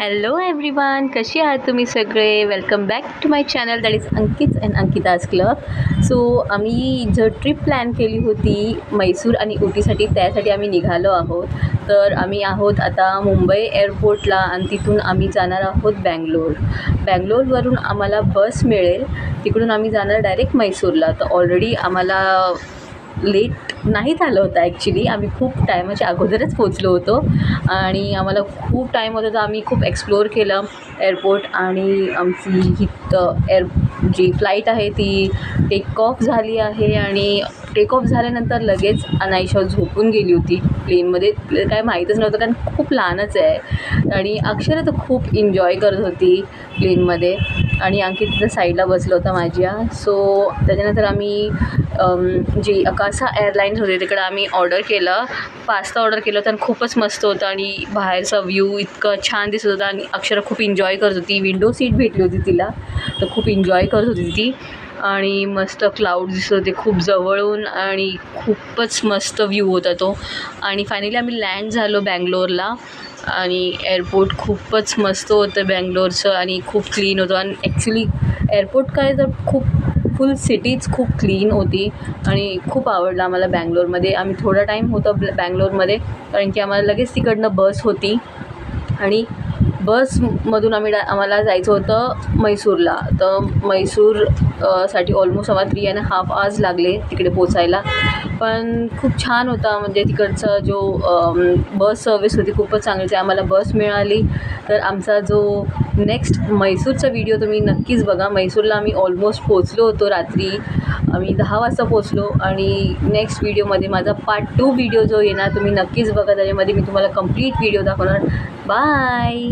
Hello everyone, कशी आहात तुम्ही सगळे. Welcome back to my channel, that is Ankit and Ankita's club. So आम्ही जो ट्रिप प्लॅन केली होती मैसूर आणि उटीसाठी, त्यासाठी आम्ही निघालो आहोत. तर आम्ही आहोत आता मुंबई एअरपोर्टला आणि तिथून आम्ही जाणार आहोत बँगलोरवरून आम्हाला बस मिळेल. तिकडून आम्ही जाणार डायरेक्ट मैसूरला. तर ऑलरेडी आम्हाला लेट नाही झालं होतं. ॲक्च्युली आम्ही खूप टायमाच्या अगोदरच पोचलो होतो आणि आम्हाला खूप टाईम होता. तर आम्ही खूप एक्सप्लोअर केलं एअरपोर्ट. आणि आमची ही जी फ्लाईट आहे ती टेक ऑफ झाली आहे. आणि टेक ऑफ झाल्यानंतर लगेच अनायशा झोपून गेली होती प्लेनमध्ये. काय माहीतच नव्हतं कारण खूप लहानच आहे. आणि अक्षरा तर खूप एन्जॉय करत होती प्लेनमध्ये आणि अंकित तिथं साईडला बसलं होता माझ्या. सो त्याच्यानंतर आम्ही जी अकासा एअरलाईन्स होते तिकडं आम्ही ऑर्डर केलं. पास्ता ऑर्डर केलं होतं आणि खूपच मस्त होतं आणि बाहेरचा व्ह्यू इतकं छान दिसत होता. आणि अक्षरा खूप एन्जॉय करत होती. विंडो सीट भेटली होती तिला, तर खूप एन्जॉय करत होती ती. आणि मस्त क्लाउड दिसत होते खूप जवळून आणि खूपच मस्त व्ह्यू होता तो. आणि फायनली आम्ही लँड झालो बँगलोरला. आणि एअरपोर्ट खूपच मस्त होतं बँगलोरचं आणि खूप क्लीन होतं. आणि ॲक्च्युली एअरपोर्ट काय तर खूप फुल सिटीच खूप क्लीन होती आणि खूप आवडलं आम्हाला बँगलोरमध्ये. आम्ही थोडा टाईम होतो बँगलोरमध्ये कारण की आम्हाला लगेच तिकडनं बस होती. आणि बसमधून आम्हाला जायचं होतं मैसूरला. तर मैसूर साठी ऑलमोस्ट आम्हाला 3.5 आवर्स लागले तिकडे पोचायला. पण खूप छान होता. म्हणजे तिकडचा जो बस सर्विस होती खूपच चांगली होती. आम्हाला बस मिळाली. तर आमचा जो नेक्स्ट मैसूरचा व्हिडिओ तुम्ही नक्कीच बघा. मैसूरला आम्ही ऑलमोस्ट पोचलो होतो रात्री. आम्ही 10 वाजता पोचलो. आणि नेक्स्ट व्हिडिओमध्ये माझा पार्ट 2 व्हिडिओ जो येणार तुम्ही नक्कीच बघा. त्याच्यामध्ये मी तुम्हाला कंप्लीट व्हिडिओ दाखवणार. बाय.